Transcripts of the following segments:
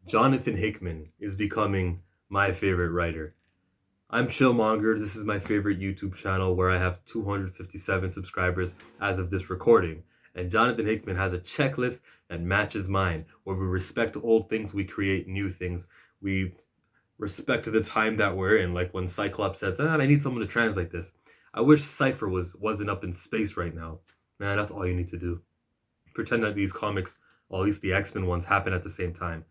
Jonathan Hickman is becoming my favorite writer. I'm Chillmonger. This is my favorite YouTube channel where I have 257 subscribers as of this recording. And Jonathan Hickman has a checklist that matches mine, where we respect old things, we create new things. We respect the time that we're in. Like when Cyclops says, I need someone to translate this. I wish Cypher wasn't up in space right now. Man, that's all you need to do. Pretend that these comics, or at least the X-Men ones, happen at the same time.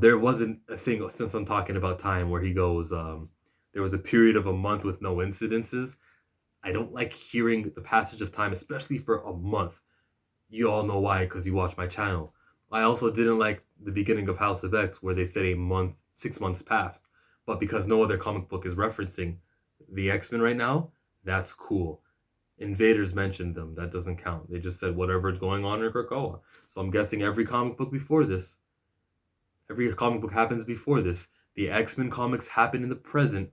There wasn't a thing, since I'm talking about time, where he goes, there was a period of a month with no incidences. I don't like hearing the passage of time, especially for a month. You all know why, because you watch my channel. I also didn't like the beginning of House of X, where they said a month, 6 months passed. But because no other comic book is referencing the X-Men right now, that's cool. Invaders mentioned them. That doesn't count. They just said whatever's going on in Krakoa. So I'm guessing every comic book before this, every comic book happens before this. The X-Men comics happen in the present,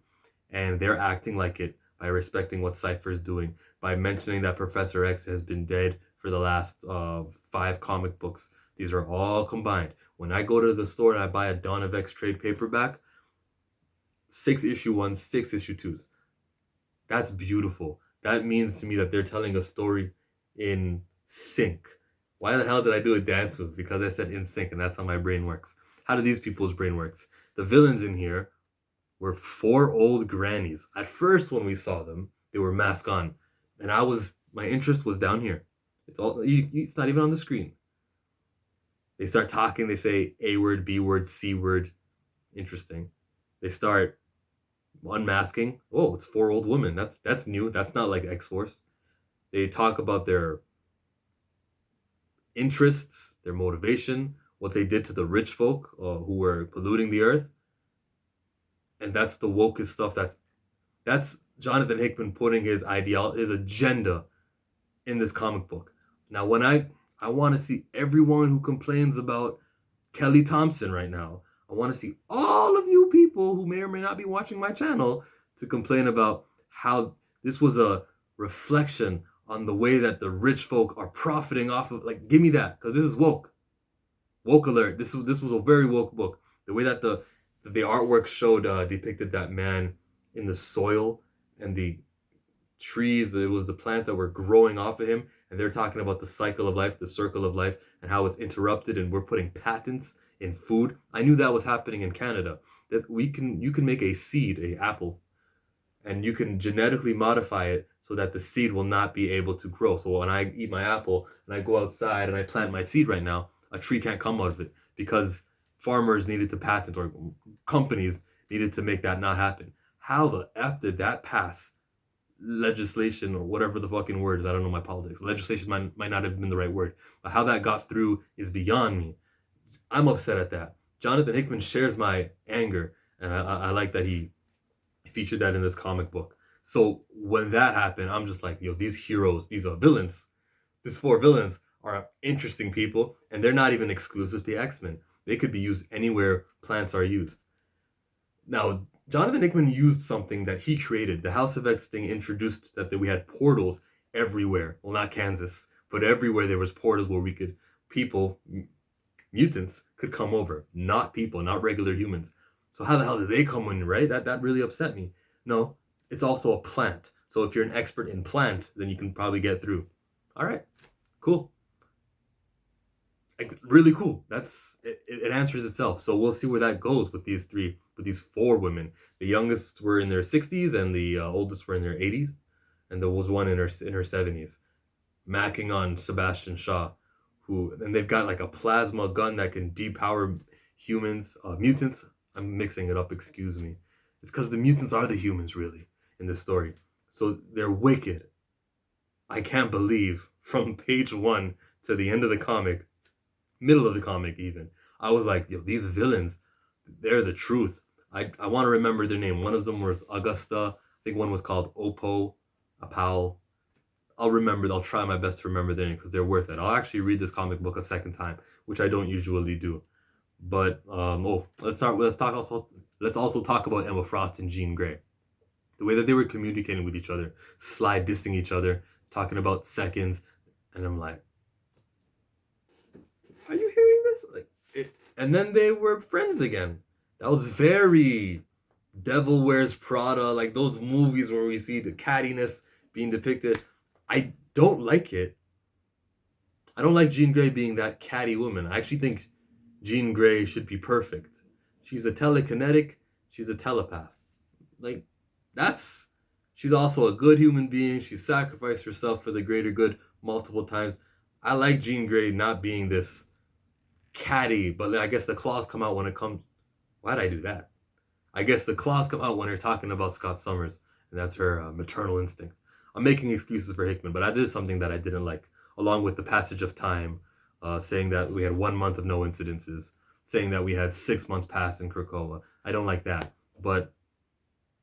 and they're acting like it by respecting what Cypher's doing, by mentioning that Professor X has been dead for the last 5 comic books. These are all combined. When I go to the store and I buy a Dawn of X trade paperback, 6 issue 1s, 6 issue 2s. That's beautiful. That means to me that they're telling a story in sync. Why the hell did I do a dance move? Because I said in sync, and that's how my brain works. How do these people's brain works? The villains in here were 4 old grannies. At first, when we saw them, they were mask on, and my interest was down here. It's not even on the screen. They start talking. They say A word, B word, C word. Interesting. They start unmasking. Oh, it's 4 old women. That's new. That's not like X-Force. They talk about their interests, their motivation, what they did to the rich folk who were polluting the earth, and that's the wokest stuff. That's Jonathan Hickman putting his agenda in this comic book. Now, when I want to see everyone who complains about Kelly Thompson right now, I want to see all of you people who may or may not be watching my channel to complain about how this was a reflection on the way that the rich folk are profiting off of. Like, give me that, because this is woke. Woke alert. This was a very woke book. The way that the artwork showed depicted that man in the soil and the trees. It was the plants that were growing off of him, and they're talking about the cycle of life, the circle of life, and how it's interrupted, and we're putting patents in food. I knew that was happening in Canada. That you can make a seed, a apple, and you can genetically modify it so that the seed will not be able to grow. So when I eat my apple and I go outside and I plant my seed right now, a tree can't come out of it because farmers needed to patent, or companies needed to make that not happen. How the F did that pass? Legislation, or whatever the fucking word is, I don't know my politics. Legislation might not have been the right word, but how that got through is beyond me. I'm upset at that. Jonathan Hickman shares my anger, and I like that he featured that in this comic book. So when that happened, I'm just like, yo, these heroes, these are villains. These 4 villains are interesting people, and they're not even exclusive to X-Men. They could be used anywhere plants are used. Now, Jonathan Hickman used something that he created. The House of X thing introduced that we had portals everywhere. Well, not Kansas, but everywhere there was portals where mutants could come over. Not people, not regular humans. So how the hell did they come in, right? That really upset me. No, it's also a plant. So if you're an expert in plant, then you can probably get through. All right, cool. Like, really cool. It answers itself. So we'll see where that goes with these 4 women. The youngest were in their 60s, and the oldest were in their 80s, and there was one in her 70s, macking on Sebastian Shaw, and they've got like a plasma gun that can depower mutants. I'm mixing it up, excuse me. It's because the mutants are the humans, really, in this story. So they're wicked. I can't believe from page 1 to the end of the comic, middle of the comic even, I was like, yo, these villains, they're the truth. I want to remember their name. One of them was Augusta. I think one was called Apal. I'll try my best to remember their name because they're worth it. I'll actually read this comic book a second time, which I don't usually do. But let's also talk about Emma Frost and Jean Grey. The way that they were communicating with each other, slide dissing each other, talking about seconds, and I'm like, are you hearing this? Like, and then they were friends again. That was very Devil Wears Prada, like those movies where we see the cattiness being depicted. I don't like it. I don't like Jean Grey being that catty woman. I actually think Jean Grey should be perfect. She's a telekinetic, she's a telepath. Like, that's. She's also a good human being. She sacrificed herself for the greater good multiple times. I like Jean Grey not being this catty, but I guess the claws come out when it comes. Why'd I do that? I guess the claws come out when they're talking about Scott Summers, and that's her maternal instinct. I'm making excuses for Hickman, but I did something that I didn't like, along with the passage of time, saying that we had 1 month of no incidences, saying that we had 6 months past in Krakoa. I don't like that, but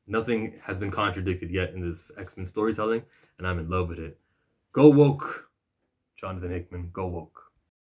nothing has been contradicted yet in this X-Men storytelling, and I'm in love with it. Go woke, Jonathan Hickman. Go woke.